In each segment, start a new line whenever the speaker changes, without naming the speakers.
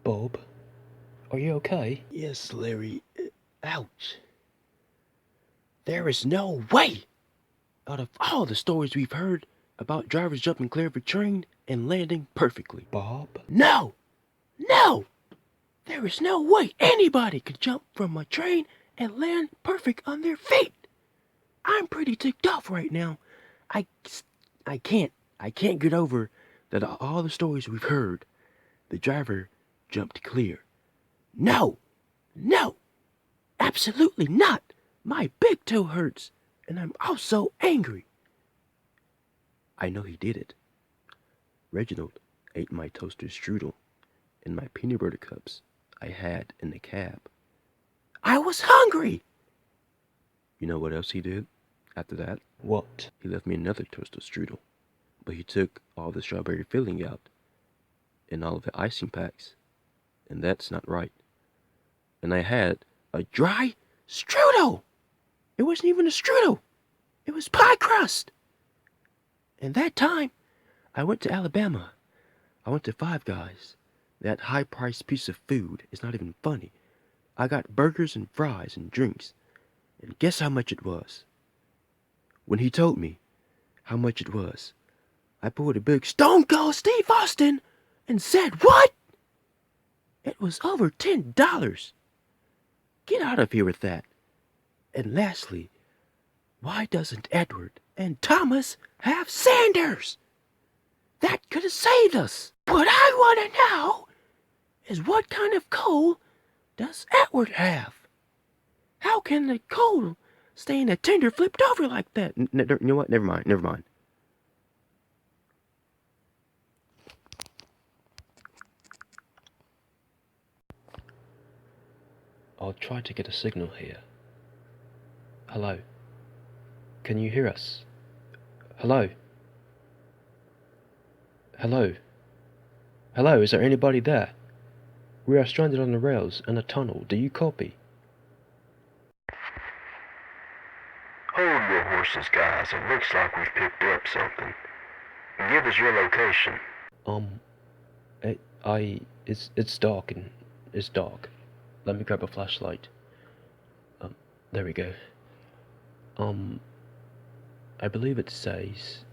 Bob, are you okay?
Yes, Larry. Ouch. There is no way! Out of all the stories we've heard about drivers jumping clear of a train and landing perfectly.
Bob?
No! No! There is no way anybody could jump from a train and land perfect on their feet! I'm pretty ticked off right now. I, I can't get over that all the stories we've heard, the driver jumped clear. No! No! Absolutely not! My big toe hurts, and I'm also angry. I know he did it. Reginald ate my toaster strudel and my peanut butter cups I had in the cab. I was hungry! You know what else he did after that?
What?
He left me another toaster strudel, but he took all the strawberry filling out and all of the icing packs, and that's not right. And I had a dry strudel! It wasn't even a strudel! It was pie crust! And that time, I went to Alabama. I went to Five Guys. That high-priced piece of food is not even funny. I got burgers and fries and drinks. And guess how much it was? When he told me how much it was, I pulled a big Stone Cold Steve Austin and said, "What?" It was over $10. Get out of here with that. And lastly, why doesn't Edward and Thomas have Sanders? That could have saved us. What I want to know is what kind of coal does Edward have? How can the coal stay in a tender flipped over like that? You know what? Never mind.
I'll try to get a signal here. Hello? Can you hear us? Hello? Hello? Hello, is there anybody there? We are stranded on the rails in a tunnel. Do you copy?
Hold your horses, guys. It looks like we've picked up something. Give us your location.
It's dark and it's dark. Let me grab a flashlight. There we go. I believe it says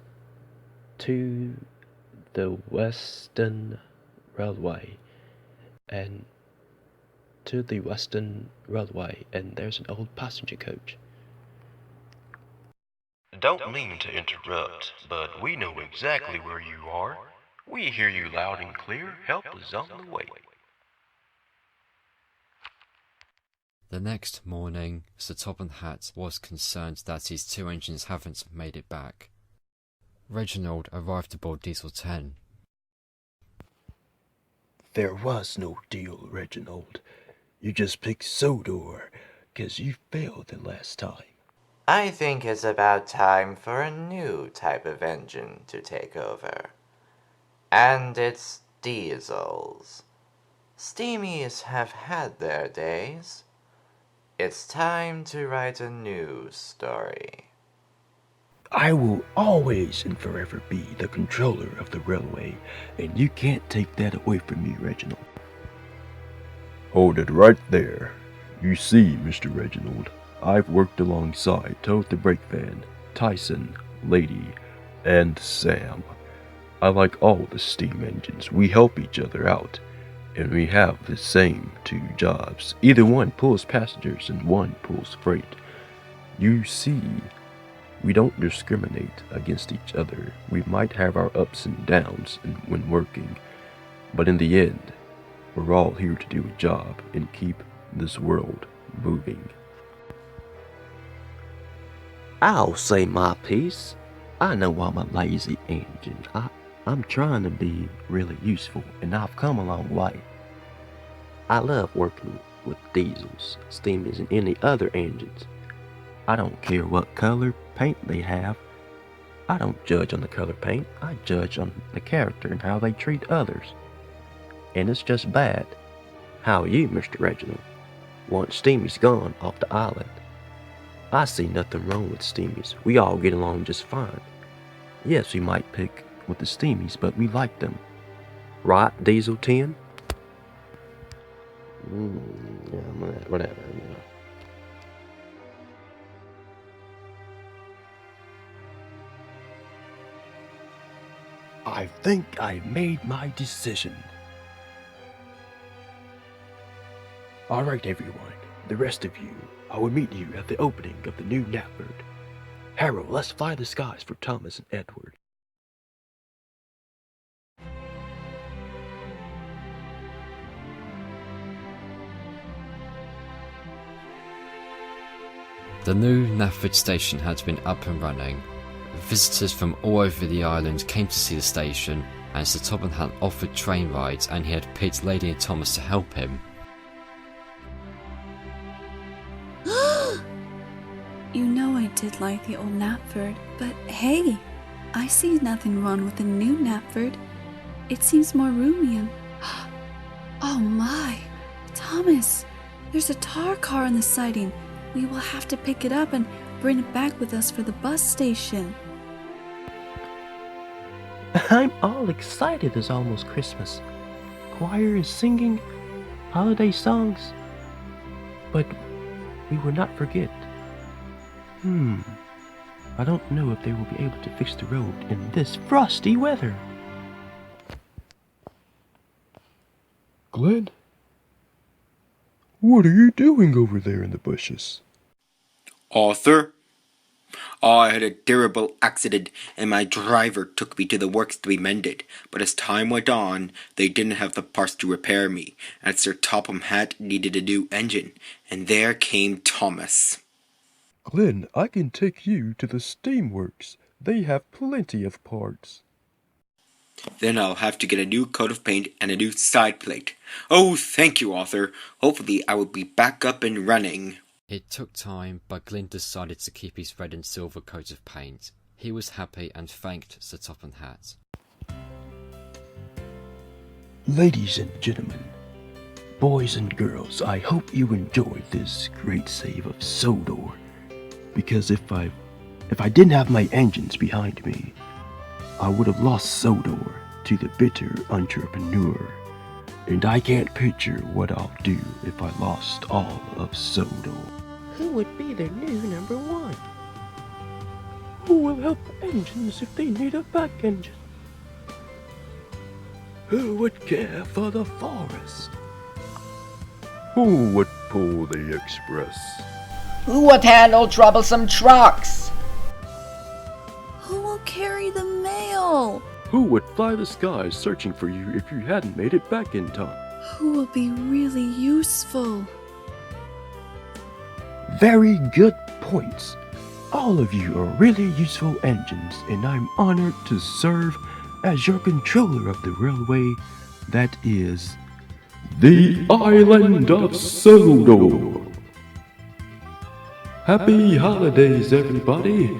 to the Western Railway, and there's an old passenger coach.
Don't mean to interrupt, but we know exactly where you are. We hear you loud and clear. Help is on the way.
The next morning, Sirtopham the Hat was concerned that his two engines haven't made it back. Reginald arrived aboard Diesel 10.
There was no deal, Reginald. You just picked Sodor, 'cause you failed the last time.
I think it's about time for a new type of engine to take over. And it's diesels. Steamies have had their days. It's time to write a new story.
I will always and forever be the controller of the railway, and you can't take that away from me, Reginald. Hold it right there. You see, Mr. Reginald, I've worked alongside Toad the Brake Van, Tyson, Lady, and Sam. I like all the steam engines. We help each other out, and we have the same two jobs. Either one pulls passengers and one pulls freight. You see, we don't discriminate against each other. We might have our ups and downs when working, but in the end, we're all here to do a job and keep this world moving. I'll say my piece. I know I'm a lazy engine. I'm trying to be really useful, and I've come a long way. I love working with diesels, steamers, and any other engines. I don't care what color paint they have. I don't judge on the color paint. I judge on the character and how they treat others. And it's just bad. How are you, Mr. Reginald? Want steamies gone off the island? I see nothing wrong with steamies. We all get along just fine. Yes, we might pick with the steamies, but we like them. Right, Diesel 10? Yeah, whatever.
I think I've made my decision. Alright everyone, the rest of you, I will meet you at the opening of the new Knapford. Harold, let's fly the skies for Thomas and Edward.
The new Knapford station had been up and running. Visitors from all over the island came to see the station, and Sir Topham Hatt offered train rides, and he had picked Lady and Thomas to help him.
You know I did like the old Knapford, but hey, I see nothing wrong with the new Knapford. It seems more roomy and... Oh my! Thomas! There's a tar car on the siding. We will have to pick it up and bring it back with us for the bus station.
I'm all excited. It's almost Christmas. Choir is singing holiday songs. But we will not forget. I don't know if they will be able to fix the road in this frosty weather.
Glenn? What are you doing over there in the bushes?
Arthur? I had a terrible accident and my driver took me to the works to be mended, but as time went on, they didn't have the parts to repair me, and Sir Topham Hatt needed a new engine, and there came Thomas.
Glenn, I can take you to the steamworks. They have plenty of parts.
Then I'll have to get a new coat of paint and a new side plate. Oh, thank you, Arthur. Hopefully I will be back up and running.
It took time, but Glyn decided to keep his red and silver coat of paint. He was happy and thanked Sir Topham Hatt.
Ladies and gentlemen, boys and girls, I hope you enjoyed this great save of Sodor. Because if I didn't have my engines behind me, I would have lost Sodor to the bitter entrepreneur. And I can't picture what I'll do if I lost all of Sodor.
Who would be their new number one?
Who will help engines if they need a back engine? Who would care for the forest?
Who would pull the express?
Who would handle troublesome trucks?
Who will carry the mail?
Who would fly the skies searching for you if you hadn't made it back in time?
Who will be really useful?
Very good points. All of you are really useful engines, and I'm honored to serve as your controller of the railway that is
The Island of Sodor. Happy holidays, everybody.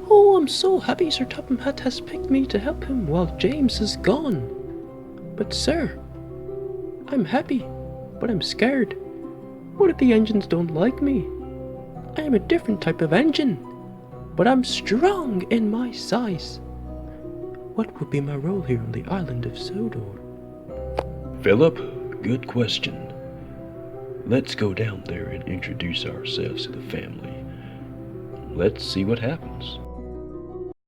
Oh, I'm so happy Sir Topham Hatt has picked me to help him while James is gone. But sir, I'm happy, but I'm scared. What if the engines don't like me? I am a different type of engine, but I'm strong in my size. What would be my role here on the island of Sodor?
Philip, good question. Let's go down there and introduce ourselves to the family. Let's see what happens.